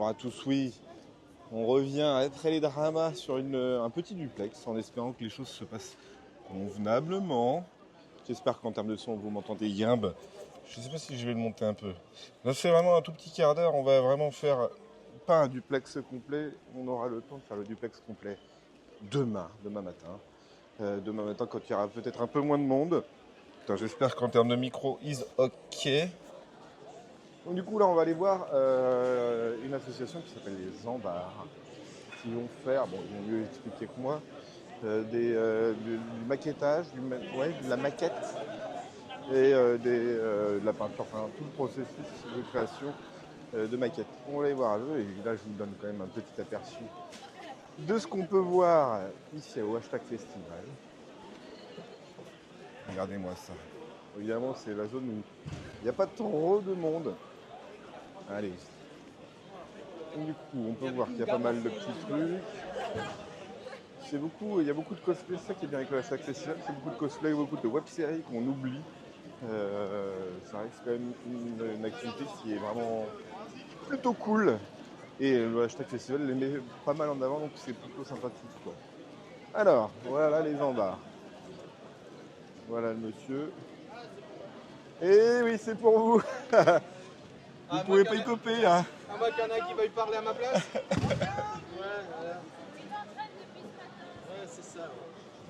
bonjour à tous. Oui, on revient à être les dramas sur un petit duplex en espérant que les choses se passent convenablement. J'espère qu'en termes de son, vous m'entendez yimbe. Je ne sais pas si je vais le monter un peu. Là, c'est vraiment un tout petit quart d'heure. On va vraiment faire pas un duplex complet. On aura le temps de faire le duplex complet demain matin. Demain matin, quand il y aura peut-être un peu moins de monde. Putain, j'espère qu'en termes de micro, is OK. Donc du coup là on va aller voir une association qui s'appelle les Zambards, qui vont faire, bon ils vont mieux expliquer que moi, du maquettage, de la maquette et de la peinture, enfin tout le processus de création de maquette. On va aller voir eux et là je vous donne quand même un petit aperçu de ce qu'on peut voir ici au hashtag festival. Regardez-moi ça. Évidemment c'est la zone où il n'y a pas trop de monde. Allez. Du coup, on peut voir qu'il y a pas mal de petits trucs. Il y a beaucoup de cosplay, c'est ça qui est bien avec le hashtag festival, c'est beaucoup de cosplay, beaucoup de web-séries qu'on oublie. Ça reste quand même une activité qui est vraiment plutôt cool. Et le hashtag festival les met pas mal en avant, donc c'est plutôt sympathique, quoi. Alors, voilà les Zambards. Voilà le monsieur. Et oui, c'est pour vous. Vous pouvez pas y copier, hein. À moi qu'il y en a qui veuille parler à ma place. Ouais, voilà. Ouais, c'est ça.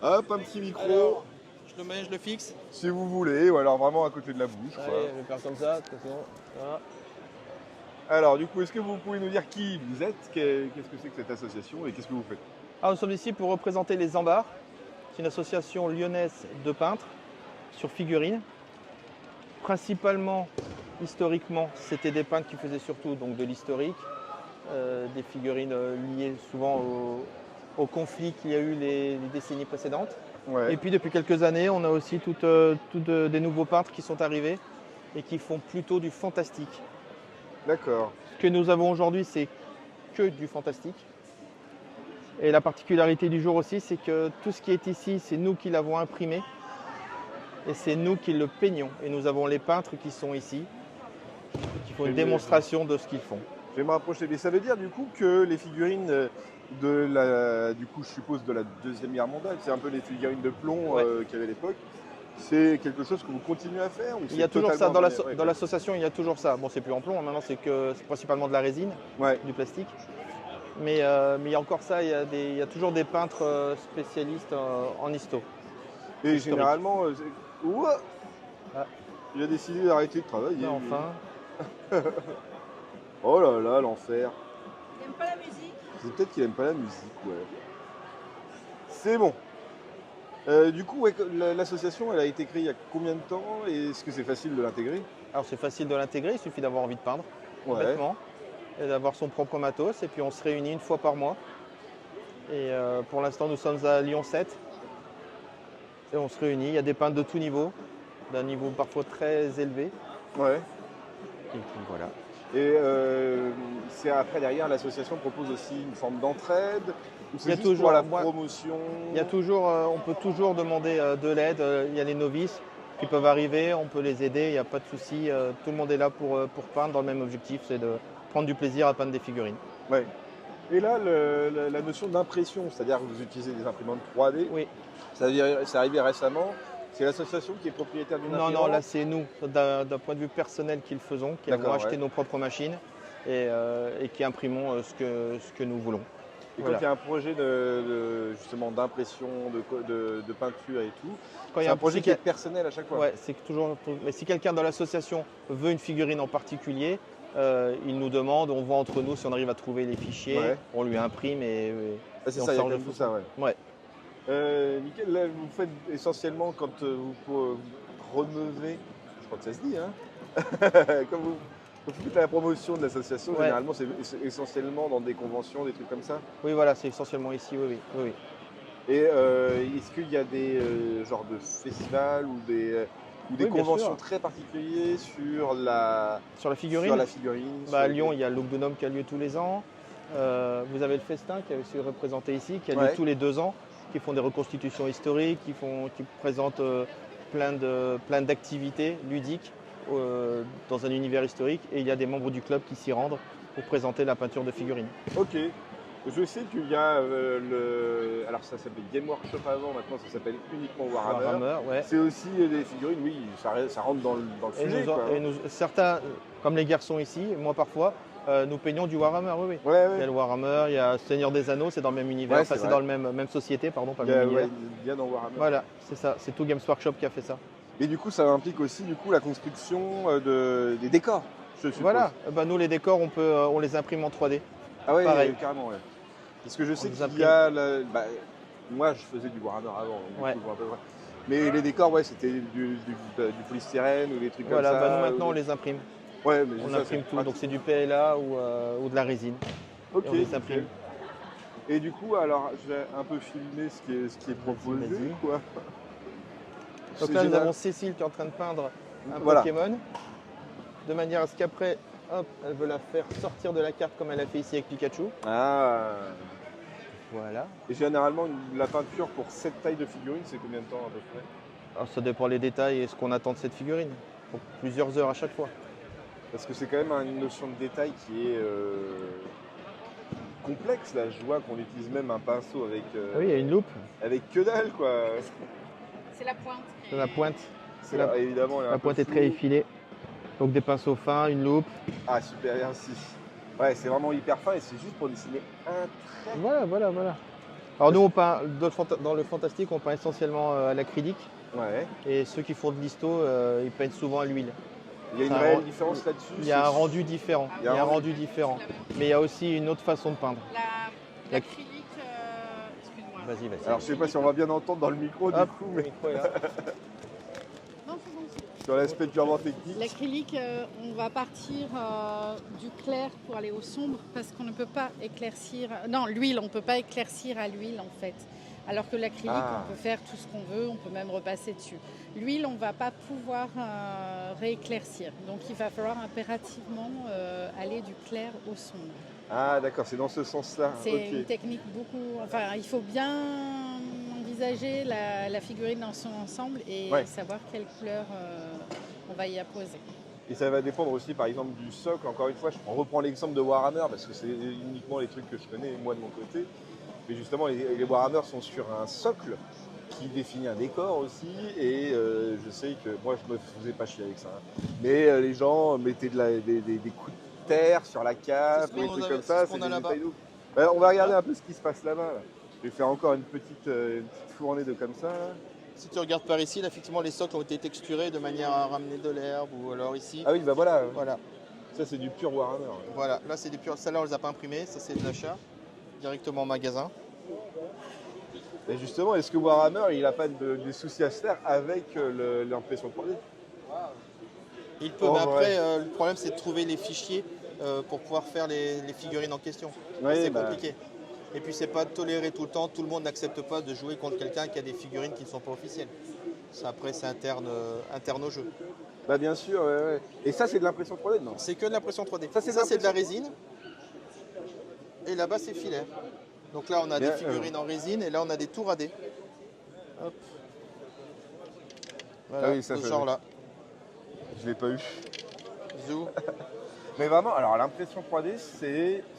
Hop, un petit micro. Alors, je le mets, je le fixe. Si vous voulez, ou alors vraiment à côté de la bouche. Allez, je vais faire comme ça, de toute façon. Voilà. Alors du coup, est-ce que vous pouvez nous dire qui vous êtes, qu'est-ce que c'est que cette association et qu'est-ce que vous faites? Alors, nous sommes ici pour représenter les Zambards. C'est une association lyonnaise de peintres sur figurines. Principalement, historiquement, c'était des peintres qui faisaient surtout donc, de l'historique, des figurines liées souvent au conflit qu'il y a eu les décennies précédentes. Ouais. Et puis depuis quelques années, on a aussi des nouveaux peintres qui sont arrivés et qui font plutôt du fantastique. D'accord. Ce que nous avons aujourd'hui, c'est que du fantastique. Et la particularité du jour aussi, c'est que tout ce qui est ici, c'est nous qui l'avons imprimé et c'est nous qui le peignons. Et nous avons les peintres qui sont ici, qui font une démonstration de ce qu'ils font. Je vais me rapprocher. Mais ça veut dire du coup que les figurines du coup je suppose de la Deuxième Guerre mondiale, c'est un peu les figurines de plomb Ouais. qu'il y avait à l'époque. C'est quelque chose que vous continuez à faire ou Il y a toujours ça totalement dans l'association, il y a toujours ça. Bon, c'est plus en plomb, maintenant c'est principalement de la résine, Ouais. du plastique. Mais il y a encore ça, il y a toujours des peintres spécialistes en histo. Et historique. généralement, Ouah Ah. Il a décidé d'arrêter de travailler. Mais enfin, Oh là là, l'enfer. Il n'aime pas la musique. C'est peut-être qu'il aime pas la musique, ouais. C'est bon. Du coup, ouais, l'association, elle a été créée il y a combien de temps et est-ce que c'est facile de l'intégrer? alors c'est facile de l'intégrer, il suffit d'avoir envie de peindre, bêtement, et d'avoir son propre matos. Et puis on se réunit une fois par mois. Et pour l'instant, nous sommes à Lyon 7. Et on se réunit, il y a des peintres de tout niveau, d'un niveau parfois très élevé. Ouais. Et puis voilà. Et c'est après, derrière, l'association propose aussi une forme d'entraide ou c'est Il y a juste toujours- pour la moi- promotion? Il y a toujours, on peut toujours demander de l'aide. Il y a les novices qui peuvent arriver, on peut les aider, il n'y a pas de souci. Tout le monde est là pour peindre dans le même objectif, c'est de prendre du plaisir à peindre des figurines. Ouais. Et là, la notion d'impression, c'est-à-dire que vous utilisez des imprimantes 3D, Oui. c'est arrivé récemment. C'est l'association qui est propriétaire d'une imprimante? Non, là c'est nous, d'un point de vue personnel qui le faisons, qui avons D'accord, acheté ouais. nos propres machines et qui imprimons ce que nous voulons. Et Voilà. quand il y a un projet justement d'impression, de peinture et tout, Quand il y c'est a un projet qui est personnel à chaque fois. Ouais, c'est toujours. Mais si quelqu'un dans l'association veut une figurine en particulier, il nous demande, on voit entre nous si on arrive à trouver les fichiers, Ouais. on lui imprime Ah, c'est et on ça, il y a sort comme tout ça, ouais. Ouais. Nickel, là, vous faites essentiellement quand vous remeuvez, je crois que ça se dit, hein. Quand vous faites la promotion de l'association, Ouais. généralement c'est essentiellement dans des conventions, des trucs comme ça. Oui, voilà, c'est essentiellement ici, oui. Et est-ce qu'il y a des genres de festivals ou des Oui, bien conventions sûr. très particulières sur la Sur la figurine, figurine bah, à sur- Lyon, il y a l'Ogdonome qui a lieu tous les ans. Vous avez le Festin qui est aussi représenté ici, qui a lieu Ouais. tous les 2 ans, qui font des reconstitutions historiques, qui présentent plein d'activités ludiques dans un univers historique. Et il y a des membres du club qui s'y rendent pour présenter la peinture de figurines. Ok. Je sais qu'il y a alors ça s'appelait Game Workshop avant, maintenant ça s'appelle uniquement Warhammer. Warhammer, ouais. C'est aussi des figurines, oui, ça rentre dans le sujet. Certains, comme les garçons ici, moi parfois, nous peignons du Warhammer, oui. Ouais. Il y a le Warhammer, il y a Seigneur des Anneaux, c'est dans le même univers, Ouais, enfin c'est dans le même société, pardon, pas le même univers. Il y a dans Warhammer. Voilà, c'est ça, c'est tout Games Workshop qui a fait ça. Et du coup, ça implique aussi la construction des décors, je suppose. Voilà, nous les décors, on les imprime en 3D. Ah ouais, pareil. Carrément, ouais. Parce que je sais les qu'il y a... moi, je faisais du Warhammer avant, donc Ouais. du coup, je vois à peu près. Mais les décors, ouais, c'était du polystyrène ou des trucs comme ça. Voilà, nous maintenant on les imprime. Ouais, mais On ça, imprime c'est tout, pratique. donc c'est du PLA ou de la résine. Ok, Et on les imprime. nickel. Et du coup, alors, je vais un peu filmer ce qui est proposé, Vas-y. quoi. Donc C'est là, nous génial. avons Cécile qui est en train de peindre un Voilà. Pokémon, de manière à ce qu'après, hop, elle veut la faire sortir de la carte comme elle a fait ici avec Pikachu. Ah. Voilà. Et généralement, la peinture pour cette taille de figurine, c'est combien de temps à peu près? Alors ça dépend les détails et ce qu'on attend de cette figurine. Pour plusieurs heures à chaque fois. Parce que c'est quand même une notion de détail qui est complexe. Là, je vois qu'on utilise même un pinceau avec, Ah oui, il y a une loupe, avec que dalle, quoi. C'est la pointe. c'est la pointe. C'est La- évidemment, il y a un La peu pointe est flou. très effilée. Donc des pinceaux fins, une loupe. Ah, super, merci. Ouais, c'est vraiment hyper fin et c'est juste pour dessiner un trait. Voilà. Alors nous, on peint, dans le fantastique, on peint essentiellement à l'acrylique. Ouais. Et ceux qui font de l'isto, ils peignent souvent à l'huile. Il y a une Ça réelle rend- différence là-dessus. Il y a un rendu différent. Il y a un rendu différent. Mais il y a aussi une autre façon de peindre. L'acrylique, excuse-moi. Vas-y. Alors, je sais pas si on va bien entendre dans le micro, du Hop, coup, le mais micro est là. Non, c'est bon. sur l'aspect purement technique. L'acrylique, on va partir du clair pour aller au sombre parce qu'on ne peut pas éclaircir. Non, l'huile, on ne peut pas éclaircir à l'huile en fait. Alors que l'acrylique, Ah. on peut faire tout ce qu'on veut, on peut même repasser dessus. L'huile, on ne va pas pouvoir rééclaircir. Donc il va falloir impérativement aller du clair au sombre. Ah, d'accord, c'est dans ce sens-là. C'est Ok. une technique beaucoup. Enfin, il faut bien envisager la figurine dans son ensemble et Ouais. savoir quelle couleur on va y apposer. Et ça va dépendre aussi, par exemple, du socle. Encore une fois, je reprends l'exemple de Warhammer parce que c'est uniquement les trucs que je connais, moi, de mon côté. Mais justement, les Warhammer sont sur un socle qui définit un décor aussi. Et je sais que moi, je me faisais pas chier avec ça. Hein. Mais les gens mettaient des coups de terre sur la cape, C'est ce des qu'on trucs a- comme c'est ça. ce qu'on C'est a des là-bas. détails de ouf. On va regarder un peu ce qui se passe là-bas. Là. Je vais faire encore une petite fournée de comme ça. Là. Si tu regardes par ici, là, effectivement, les socles ont été texturés de manière à ramener de l'herbe ou alors ici. Ah oui, bah voilà. Voilà. Ça, c'est du pur Warhammer. Voilà, là c'est des purs. Celles-là on les a pas imprimées, ça c'est de l'achat directement au magasin. Et justement, est-ce que Warhammer, il n'a pas des soucis à se faire avec l'impression 3D? Il peut, Oh, mais après ouais. le problème c'est de trouver les fichiers pour pouvoir faire les figurines en question. Ouais, C'est bah. compliqué. Et puis c'est pas toléré tout le temps, tout le monde n'accepte pas de jouer contre quelqu'un qui a des figurines qui ne sont pas officielles. Ça, après c'est interne au jeu. Bah bien sûr, ouais. Et ça, c'est de l'impression 3D, non? C'est que de l'impression 3D. Ça, c'est de de la résine. Et là-bas c'est filaire. Donc là on a Bien, des figurines en résine et là on a des tours AD. Hop. Voilà, Ah oui, ça, de ce ça- genre-là. Je l'ai pas eu. Zou. Mais vraiment, alors l'impression 3D,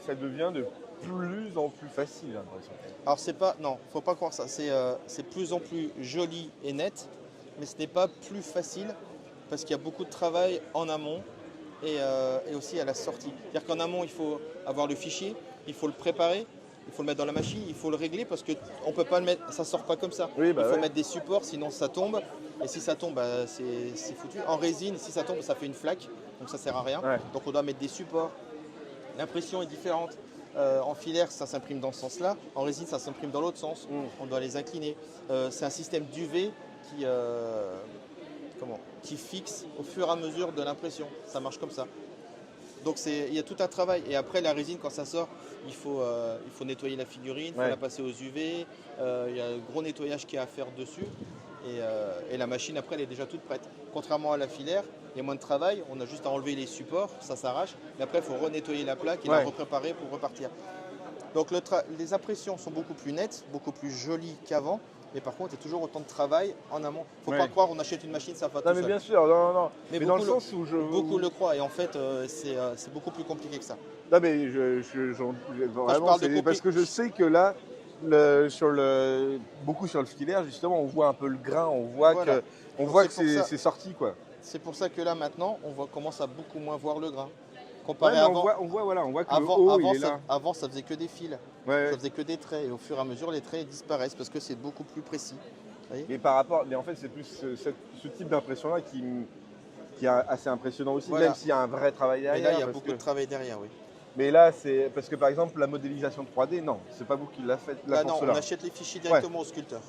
ça devient de plus en plus facile, j'ai l'impression. Alors c'est pas, non, faut pas croire ça. C'est plus en plus joli et net, mais ce n'est pas plus facile parce qu'il y a beaucoup de travail en amont et aussi à la sortie. C'est-à-dire qu'en amont, il faut avoir le fichier, il faut le préparer, il faut le mettre dans la machine, il faut le régler parce qu'on peut pas le mettre, ça sort pas comme ça. Oui, bah il faut ouais. mettre des supports, sinon ça tombe. Et si ça tombe, bah, c'est foutu. En résine, si ça tombe, ça fait une flaque, donc ça sert à rien. Ouais. Donc on doit mettre des supports. L'impression est différente. En filaire, ça s'imprime dans ce sens-là. En résine, ça s'imprime dans l'autre sens. On doit les incliner. C'est un système d'UV qui fixe au fur et à mesure de l'impression. Ça marche comme ça. Donc il y a tout un travail. Et après, la résine, quand ça sort, il faut nettoyer la figurine, il faut Ouais. la passer aux UV. Il y a un gros nettoyage qu'il y a à faire dessus. Et la machine, après, elle est déjà toute prête. Contrairement à la filaire, il y a moins de travail. On a juste à enlever les supports, ça s'arrache. Mais après, il faut renettoyer la plaque et Ouais. la repréparer pour repartir. Donc les impressions sont beaucoup plus nettes, beaucoup plus jolies qu'avant. Mais par contre, il y a toujours autant de travail en amont. Faut Ouais. pas croire on achète une machine, ça va tout Non, mais seul. bien sûr, non. Mais Mais dans le beaucoup sens où je. Beaucoup le croient et en fait, c'est beaucoup plus compliqué que ça. Non, mais vraiment, parle de c'est parce que je sais que là, beaucoup sur le filaire, justement, on voit un peu le grain, on voit Voilà. que, on Donc voit c'est que pour ça. c'est sorti, quoi. C'est pour ça que là maintenant, commence à beaucoup moins voir le grain. Ouais, Comparé mais avant. on voit que Avant, le haut, avant, il est là. avant, ça faisait que des fils, Ouais. ça faisait que des traits. Et au fur et à mesure, les traits disparaissent parce que c'est beaucoup plus précis. Vous voyez. Mais en fait, c'est plus ce type d'impression-là qui est assez impressionnant aussi, Voilà. même s'il y a un vrai travail Mais derrière. là, il y a parce beaucoup que- de travail derrière, oui. Mais là, c'est parce que par exemple, la modélisation 3D, non, c'est pas vous qui l'a fait là Là, pour non, cela. on achète les fichiers directement au sculpteur.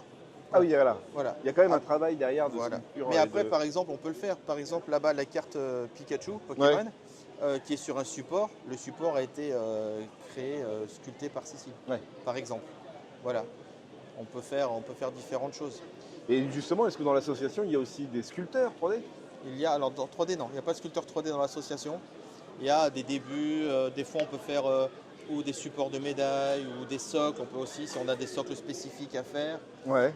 Ah oui, voilà. Voilà. Il y a quand même Ah, un travail derrière de Voilà. sculpture. Mais et après, de- par exemple, on peut le faire. Par exemple, là-bas, la carte Pikachu, Pokémon, qui est sur un support. Le support a été créé, sculpté par Cécile, Ouais. par exemple. Voilà. On peut faire différentes choses. Et justement, est-ce que dans l'association, il y a aussi des sculpteurs 3D? Il y a, alors dans 3D, non, il n'y a pas de sculpteur 3D dans l'association. Il y a des débuts, des fois on peut faire ou des supports de médailles ou des socles. On peut aussi, si on a des socles spécifiques à faire. Ouais.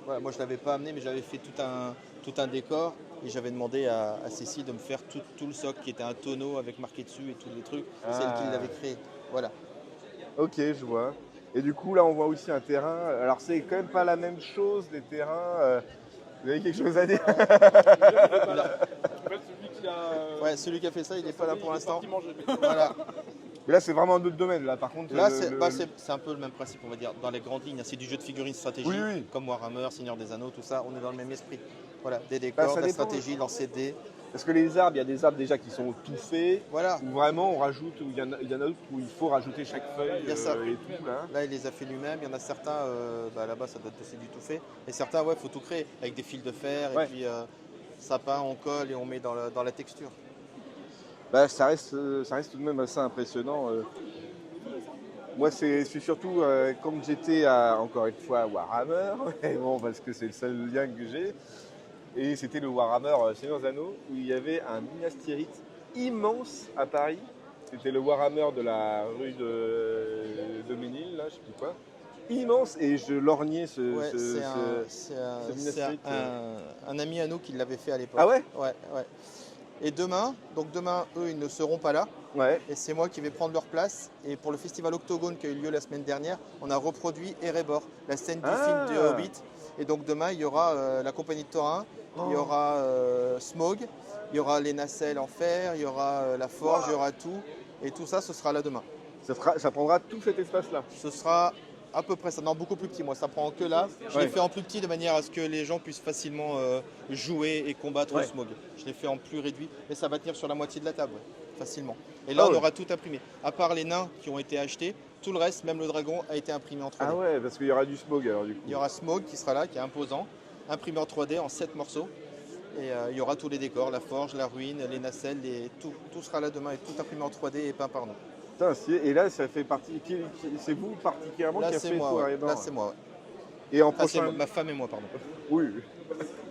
Voilà, moi je ne l'avais pas amené, mais j'avais fait tout un décor et j'avais demandé à Cécile de me faire tout le socle qui était un tonneau avec marqué dessus et tous les trucs. C'est elle qui l'avait créé. Voilà. Ok, je vois. Et du coup, là, on voit aussi un terrain. Alors, c'est quand même pas la même chose, les terrains. Vous avez quelque chose à dire? Ouais, celui qui a fait ça, il n'est pas là pour l'instant. Voilà. Mais là, c'est vraiment un autre domaine. Là, par contre, Là, c'est un peu le même principe, on va dire, dans les grandes lignes. C'est du jeu de figurines stratégiques, Oui, oui. comme Warhammer, Seigneur des Anneaux, tout ça. On est dans le même esprit. Voilà, des Bah, décors, ça de la dépend. stratégie, lancer de dés. Parce que les arbres, il y a des arbres déjà qui sont tout faits. Voilà. Où vraiment, on rajoute. Où il y en a d'autres où il faut rajouter chaque feuille Il y a ça. et tout. Là. Là, il les a fait lui-même. Il y en a certains, là-bas, ça doit être aussi du tout fait. Et certains, ouais, il faut tout créer avec des fils de fer. Ouais. Et puis, ça peint, on colle et on met dans la texture. Bah, ça reste tout de même assez impressionnant. Moi, c'est surtout quand j'étais encore une fois à Warhammer, et bon, parce que c'est le seul lien que j'ai, et c'était le Warhammer Seigneur des Anneaux, où il y avait un Minas Tirith immense à Paris. C'était le Warhammer de la rue de Ménil, là, je sais plus quoi. Immense, et je lorgnais Ouais, ce c'est Minas Tirith. un ami à nous qui l'avait fait à l'époque. Ah ouais? Ouais. Et demain, eux, ils ne seront pas là. Ouais. Et c'est moi qui vais prendre leur place. Et pour le festival Octogone qui a eu lieu la semaine dernière, on a reproduit Erebor, la scène du film de Hobbit. Et donc demain, il y aura la compagnie de Thorin, il y aura Smaug, il y aura les nacelles en fer, il y aura la forge, il y aura tout. Et tout ça, ce sera là demain. Ça prendra tout cet espace-là. Ce sera à peu près ça, non, beaucoup plus petit. Moi, ça prend que là. Je l'ai fait en plus petit de manière à ce que les gens puissent facilement jouer et combattre le Smaug. Je l'ai fait en plus réduit, mais ça va tenir sur la moitié de la table, facilement. Et là, on aura tout imprimé. À part les nains qui ont été achetés, tout le reste, même le dragon, a été imprimé en 3D. Ah ouais, parce qu'il y aura du Smaug alors du coup. Il y aura Smaug qui sera là, qui est imposant, imprimé en 3D en 7 morceaux. Et il y aura tous les décors, la forge, la ruine, les nacelles, tout sera là demain et tout imprimé en 3D et peint par nous. Putain, et là, ça fait partie. C'est vous particulièrement Là, qui a c'est fait moi. tout Ouais. Erebor. Là, c'est moi. Ouais. Et en Enfin, c'est prochain. ma femme et moi, pardon. Oui.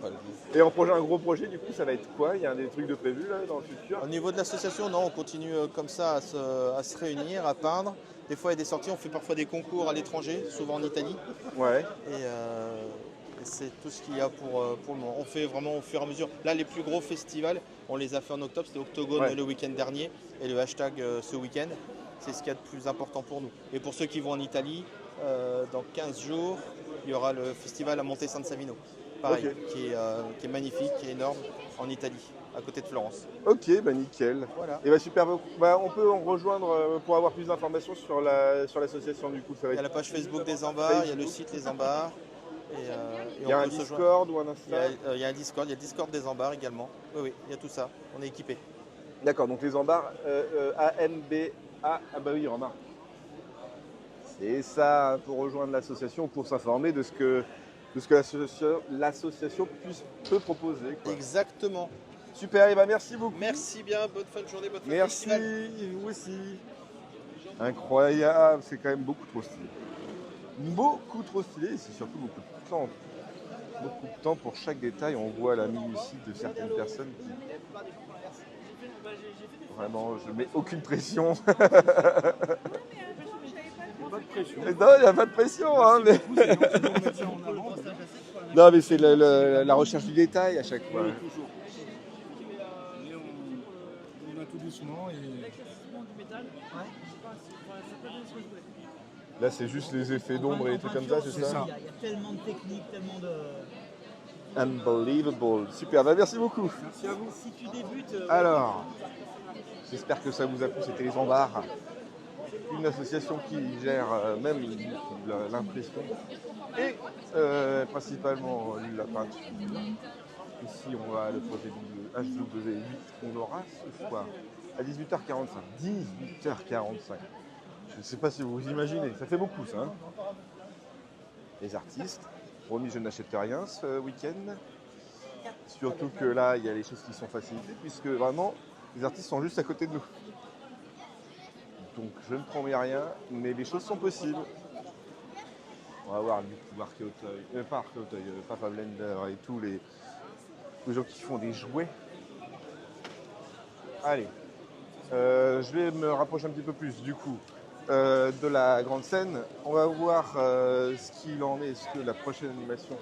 Voilà. Et en prochain gros projet, du coup, ça va être quoi? Il y a des trucs de prévus là dans le futur? Au niveau de l'association, non, on continue comme ça à se réunir, à peindre. Des fois, il y a des sorties, on fait parfois des concours à l'étranger, souvent en Italie. Ouais. Et c'est tout ce qu'il y a pour le moment. On fait vraiment au fur et à mesure. Là, les plus gros festivals, on les a fait en octobre. C'était Octogone le week-end dernier et le hashtag ce week-end. C'est ce qu'il y a de plus important pour nous. Et pour ceux qui vont en Italie, dans 15 jours, il y aura le festival à Monte San Savino. Pareil, qui est magnifique, qui est énorme, en Italie, à côté de Florence. Ok, bah nickel. Voilà. Et bah super. Bah, on peut en rejoindre pour avoir plus d'informations sur l'association du coup. Ça va Il y a être... la page Facebook des Ambars, il y a le site Les Ambars. Il y a un Discord ou un Insta? Il y a un Discord, il y a le Discord des Ambars également. Oui, il y a tout ça, on est équipé. D'accord, donc les Ambars, AMBA, ah bah oui, remarque. C'est ça, pour rejoindre l'association, pour s'informer de ce que l'association peut proposer. Quoi. Exactement. Super, et bah merci beaucoup. Merci bien, bonne fin de journée, bonne fin de Merci, festival. vous aussi. Incroyable, c'est quand même beaucoup trop stylé. Beaucoup trop stylé, et c'est surtout beaucoup de temps. Beaucoup de temps pour chaque détail. On voit la minutie de certaines personnes qui... Vraiment, je mets aucune pression. Pas de pression. Non, il n'y a pas de pression, hein, mais... Non, mais c'est la recherche du détail à chaque fois. Oui, toujours. Mais on va tout doucement et... Là, c'est juste les effets d'ombre et les trucs comme ça, c'est ça? ça. Il y a tellement de techniques, tellement de... Unbelievable. Super, bah merci beaucoup. Merci à vous. Si tu débutes... Alors, j'espère que ça vous a plu, c'était les Ambards. Une association qui gère même l'impression et principalement la peinture. Ici, on va à le projet du HW8 qu'on aura ce soir à 18h45. 18h45. Je ne sais pas si vous vous imaginez, ça fait beaucoup ça. Hein, les artistes. Promis, je n'achète rien ce week-end. Surtout que là, il y a les choses qui sont facilitées, puisque vraiment, les artistes sont juste à côté de nous. Donc je ne promets rien, mais les choses sont possibles. On va voir du coup Papa Blender et tous les gens qui font des jouets. Allez, je vais me rapprocher un petit peu plus du coup de la grande scène. On va voir ce qu'il en est, est-ce que la prochaine animation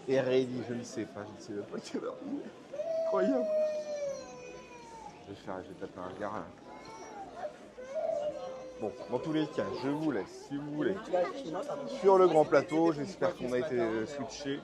est ready, je ne sais pas, je ne sais même pas quelle heure il est. Incroyable. Je vais taper un gars. Bon, dans tous les cas, je vous laisse, si vous voulez, sur le grand plateau. J'espère qu'on a été switché.